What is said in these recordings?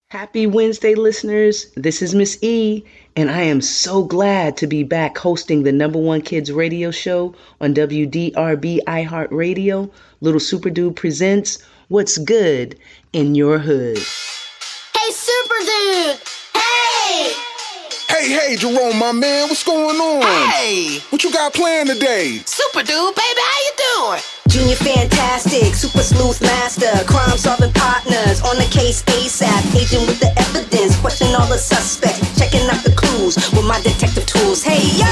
Happy Wednesday, listeners. This is Miss E, and I am so glad to be back hosting the number one kids radio show on WDRB iHeartRadio. Little Superdude presents What's Good in Your Hood. Hey, Superdude! Hey! Hey, Jerome, my man, what's going on? Hey! What you got planned today? Superdude, baby, how you doing? Junior Fantastic, super sleuth master, crime-solving partners, on the case ASAP, agent with the evidence, question all the suspects, checking out the clues with my detective tools. Hey, yo!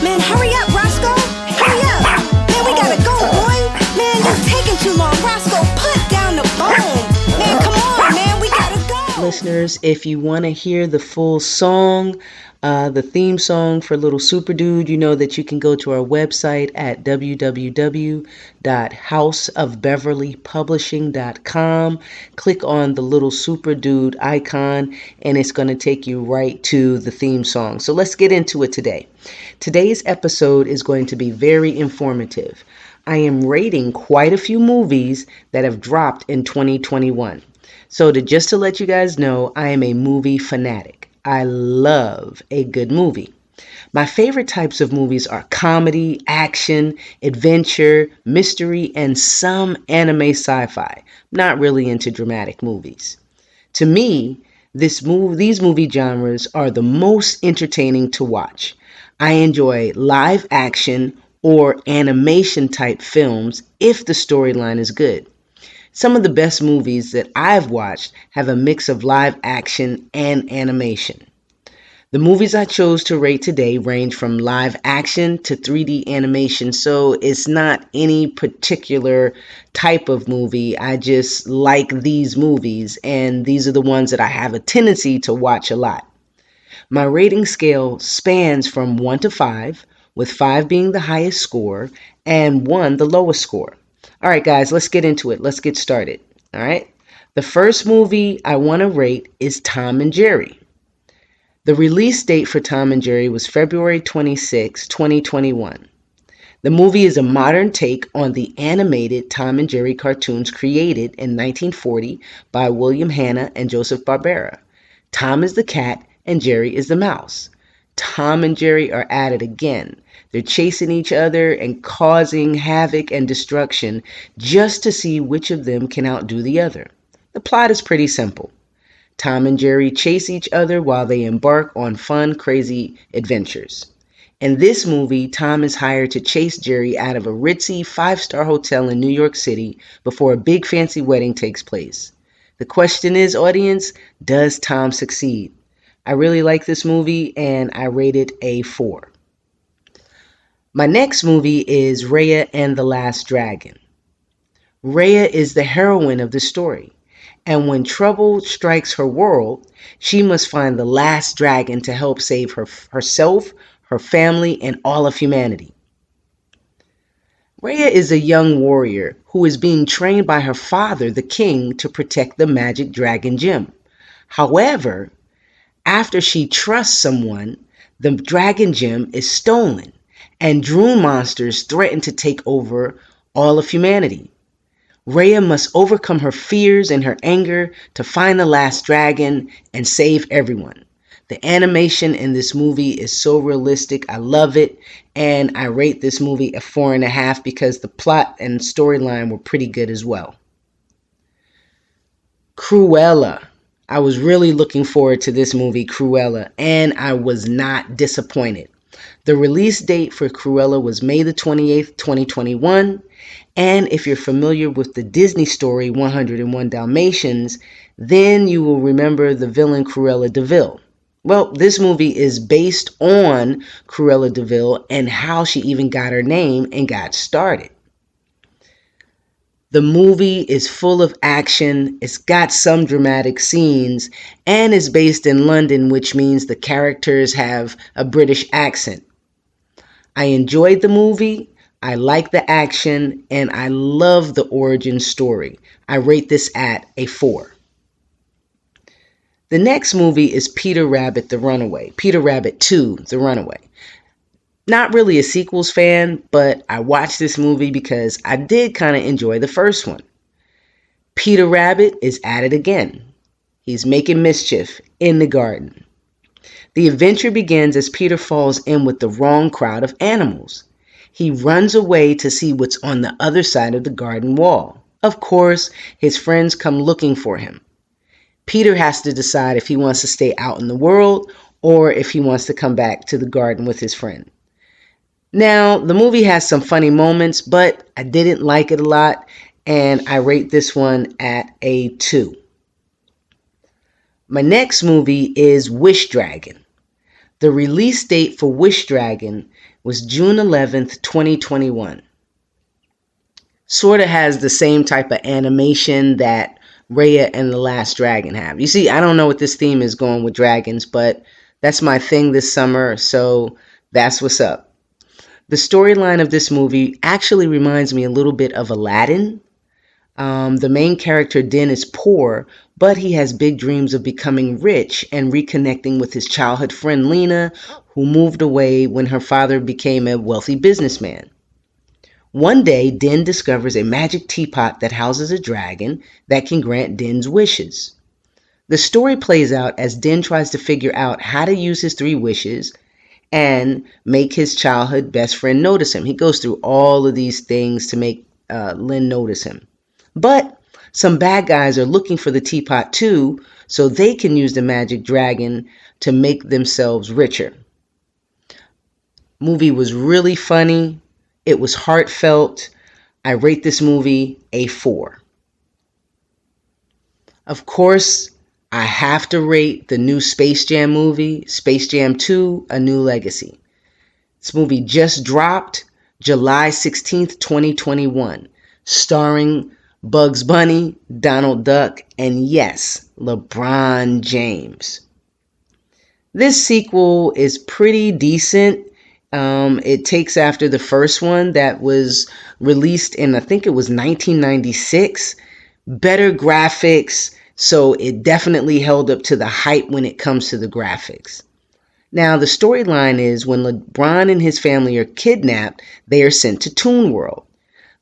Man, hurry up, Roscoe! Hurry up! Man, we gotta go, boy! Man, you're taking too long. Roscoe, put down the phone! Man, come on, man, we gotta go! Listeners, if you want to hear the full song, the theme song for Little Superdude, you know that you can go to our website at www.houseofbeverlypublishing.com. Click on the Little Superdude icon, and it's going to take you right to the theme song. So let's get into it today. Today's episode is going to be very informative. I am rating quite a few movies that have dropped in 2021. So just to let you guys know, I am a movie fanatic. I love a good movie. My favorite types of movies are comedy, action, adventure, mystery, and some anime sci-fi. Not really into dramatic movies. To me, these movie genres are the most entertaining to watch. I enjoy live action or animation type films if the storyline is good. Some of the best movies that I've watched have a mix of live action and animation. The movies I chose to rate today range from live action to 3D animation, so it's not any particular type of movie. I just like these movies, and these are the ones that I have a tendency to watch a lot. My rating scale spans from 1 to 5, with 5 being the highest score and 1 the lowest score. All right, guys, let's get into it. Let's get started. All right. The first movie I want to rate is Tom and Jerry. The release date for Tom and Jerry was February 26, 2021. The movie is a modern take on the animated Tom and Jerry cartoons created in 1940 by William Hanna and Joseph Barbera. Tom is the cat and Jerry is the mouse. Tom and Jerry are at it again. They're chasing each other and causing havoc and destruction just to see which of them can outdo the other. The plot is pretty simple. Tom and Jerry chase each other while they embark on fun, crazy adventures. In this movie, Tom is hired to chase Jerry out of a ritzy 5-star hotel in New York City before a big fancy wedding takes place. The question is, audience, does Tom succeed? I really like this movie and I rate it a 4. My next movie is Raya and the Last Dragon. Raya is the heroine of the story, and when trouble strikes her world, she must find the last dragon to help save herself, her family, and all of humanity. Raya is a young warrior who is being trained by her father, the king, to protect the magic dragon gem. However, after she trusts someone, the dragon gem is stolen, and Droon monsters threaten to take over all of humanity. Raya must overcome her fears and her anger to find the last dragon and save everyone. The animation in this movie is so realistic. I love it, and I rate this movie a 4.5 because the plot and storyline were pretty good as well. Cruella. I was really looking forward to this movie, Cruella, and I was not disappointed. The release date for Cruella was May the 28th, 2021. And if you're familiar with the Disney story 101 Dalmatians, then you will remember the villain Cruella de Vil. Well, this movie is based on Cruella de Vil and how she even got her name and got started. The movie is full of action, it's got some dramatic scenes, and is based in London, which means the characters have a British accent. I enjoyed the movie, I like the action, and I love the origin story. I rate this at a 4. The next movie is Peter Rabbit the Runaway, Peter Rabbit 2 The Runaway. Not really a sequels fan, but I watched this movie because I did kind of enjoy the first one. Peter Rabbit is at it again. He's making mischief in the garden. The adventure begins as Peter falls in with the wrong crowd of animals. He runs away to see what's on the other side of the garden wall. Of course, his friends come looking for him. Peter has to decide if he wants to stay out in the world or if he wants to come back to the garden with his friend. Now, the movie has some funny moments, but I didn't like it a lot, and I rate this one at a 2. My next movie is Wish Dragon. The release date for Wish Dragon was June 11th, 2021. Sort of has the same type of animation that Raya and the Last Dragon have. You see, I don't know what this theme is going with dragons, but that's my thing this summer, so that's what's up. The storyline of this movie actually reminds me a little bit of Aladdin. The main character, Din, is poor, but he has big dreams of becoming rich and reconnecting with his childhood friend Lena, who moved away when her father became a wealthy businessman. One day, Din discovers a magic teapot that houses a dragon that can grant Din's wishes. The story plays out as Din tries to figure out how to use his 3 wishes and make his childhood best friend notice him. He goes through all of these things to make Lin notice him. But some bad guys are looking for the teapot too, so they can use the magic dragon to make themselves richer. Movie was really funny. It was heartfelt. I rate this movie a 4. Of course, I have to rate the new Space Jam movie, Space Jam 2, A New Legacy. This movie just dropped July 16th, 2021, starring Bugs Bunny, Donald Duck, and yes, LeBron James. This sequel is pretty decent. It takes after the first one that was released in, I think it was 1996. Better graphics, so it definitely held up to the hype when it comes to the graphics. Now, the storyline is when LeBron and his family are kidnapped, they are sent to Toon World.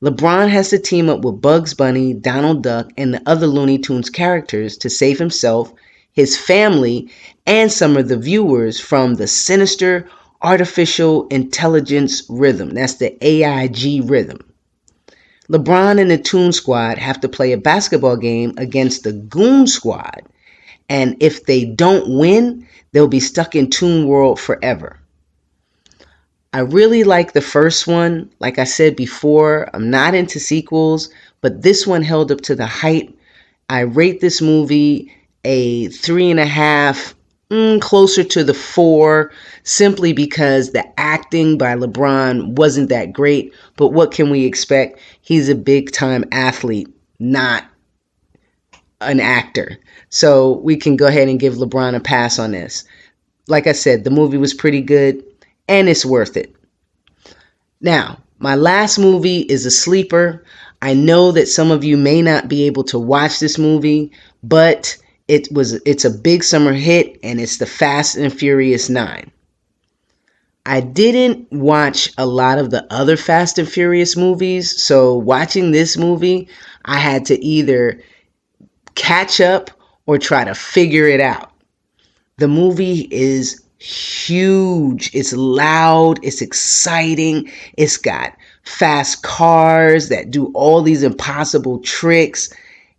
LeBron has to team up with Bugs Bunny, Donald Duck, and the other Looney Tunes characters to save himself, his family, and some of the viewers from the sinister artificial intelligence rhythm. That's the AIG rhythm. LeBron and the Toon Squad have to play a basketball game against the Goon Squad. And if they don't win, they'll be stuck in Toon World forever. I really like the first one. Like I said before, I'm not into sequels, but this one held up to the hype. I rate this movie a 3.5, closer to the 4, simply because the acting by LeBron wasn't that great. But what can we expect? He's a big-time athlete, not an actor. So we can go ahead and give LeBron a pass on this. Like I said, the movie was pretty good, and it's worth it. Now, my last movie is a sleeper. I know that some of you may not be able to watch this movie, but it's a big summer hit, and it's the Fast and Furious 9. I didn't watch a lot of the other Fast and Furious movies, so watching this movie, I had to either catch up or try to figure it out. The movie is huge. It's loud. It's exciting. It's got fast cars that do all these impossible tricks.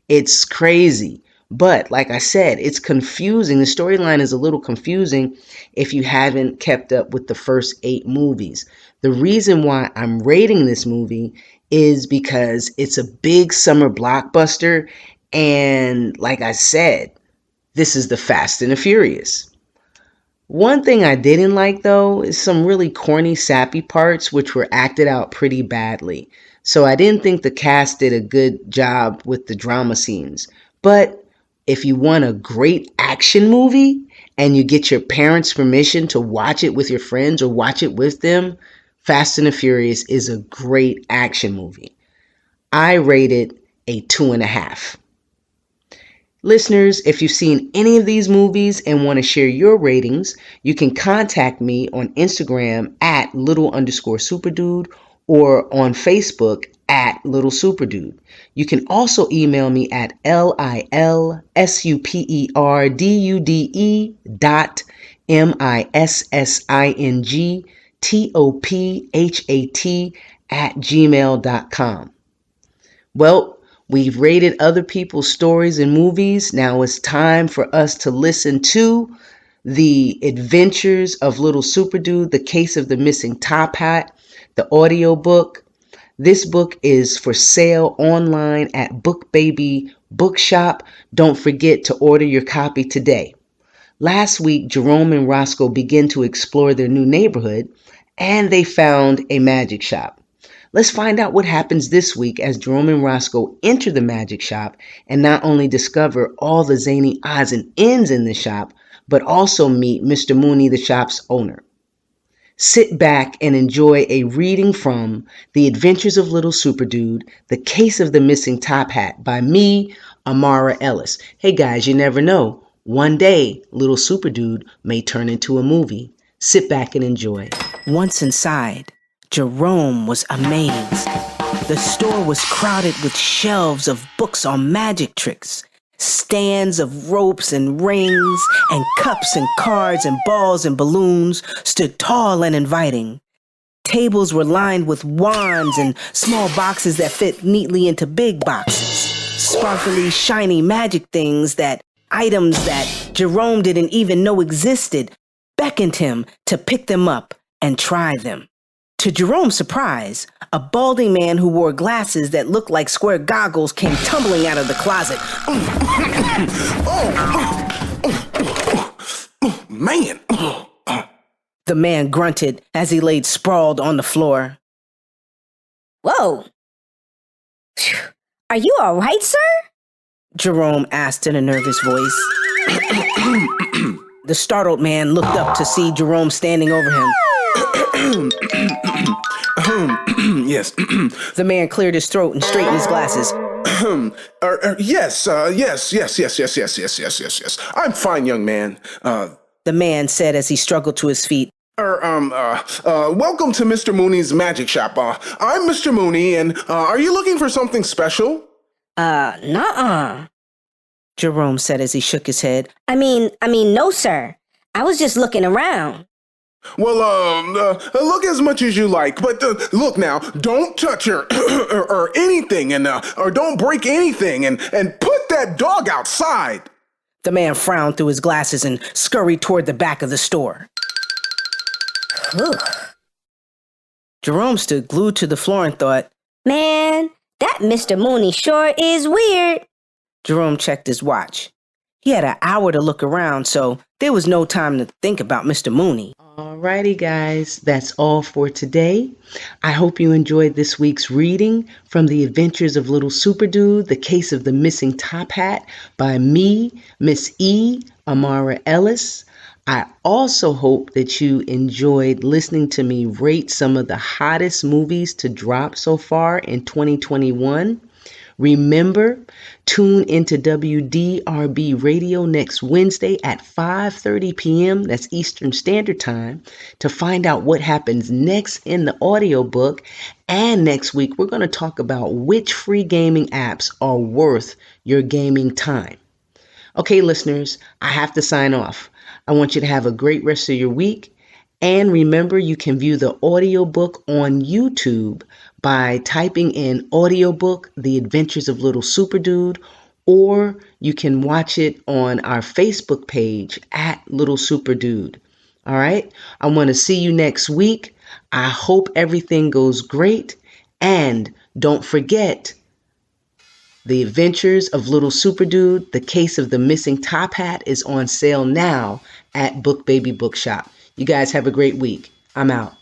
It's crazy. But like I said, it's confusing. The storyline is a little confusing if you haven't kept up with the first 8 movies. The reason why I'm rating this movie is because it's a big summer blockbuster. And like I said, this is the Fast and the Furious. One thing I didn't like, though, is some really corny, sappy parts which were acted out pretty badly. So I didn't think the cast did a good job with the drama scenes. But if you want a great action movie and you get your parents' permission to watch it with your friends or watch it with them, Fast and the Furious is a great action movie. I rate it a 2.5. Listeners, if you've seen any of these movies and want to share your ratings, you can contact me on Instagram at @little_superdude or on Facebook at Little Superdude. You can also email me at LILSUPERDUDE.MISSINGTOPHAT Well, we've rated other people's stories and movies. Now it's time for us to listen to The Adventures of Little Superdude, The Case of the Missing Top Hat, the audiobook. This book is for sale online at Book Baby Bookshop. Don't forget to order your copy today. Last week, Jerome and Roscoe began to explore their new neighborhood, and they found a magic shop. Let's find out what happens this week as Jerome and Roscoe enter the magic shop and not only discover all the zany odds and ends in the shop, but also meet Mr. Mooney, the shop's owner. Sit back and enjoy a reading from The Adventures of Little Superdude, The Case of the Missing Top Hat by me, Amara Ellis. Hey guys, you never know. One day, Little Superdude may turn into a movie. Sit back and enjoy. Once inside, Jerome was amazed. The store was crowded with shelves of books on magic tricks, stands of ropes and rings, and cups and cards and balls and balloons stood tall and inviting. Tables were lined with wands and small boxes that fit neatly into big boxes. Sparkly, shiny magic things items that Jerome didn't even know existed, beckoned him to pick them up and try them. To Jerome's surprise, a balding man who wore glasses that looked like square goggles came tumbling out of the closet. Man. The man grunted as he laid sprawled on the floor. Whoa. Are you all right, sir? Jerome asked in a nervous voice. The startled man looked up to see Jerome standing over him. Yes. The man cleared his throat and straightened his glasses. Yes. I'm fine, young man. The man said as he struggled to his feet. Welcome to Mr. Mooney's magic shop. I'm Mr. Mooney, and are you looking for something special? Nuh-uh. Jerome said as he shook his head. I mean, no, sir. I was just looking around. Well, look as much as you like, but look now, don't touch her or anything, and or don't break anything, and put that dog outside. The man frowned through his glasses and scurried toward the back of the store. Whew. Jerome stood glued to the floor and thought, Man, that Mr. Mooney sure is weird. Jerome checked his watch. He had an hour to look around, so there was no time to think about Mr. Mooney. Alrighty, guys, that's all for today. I hope you enjoyed this week's reading from The Adventures of Little Superdude, The Case of the Missing Top Hat by me, Miss E. Amara Ellis. I also hope that you enjoyed listening to me rate some of the hottest movies to drop so far in 2021. Remember, tune into WDRB Radio next Wednesday at 5:30 p.m. That's Eastern Standard Time to find out what happens next in the audiobook. And next week, we're going to talk about which free gaming apps are worth your gaming time. Okay, listeners, I have to sign off. I want you to have a great rest of your week. And remember, you can view the audiobook on YouTube by typing in audiobook, The Adventures of Little Superdude, or you can watch it on our Facebook page at Little Superdude. All right. I want to see you next week. I hope everything goes great. And don't forget, The Adventures of Little Superdude, The Case of the Missing Top Hat is on sale now at Book Baby Bookshop. You guys have a great week. I'm out.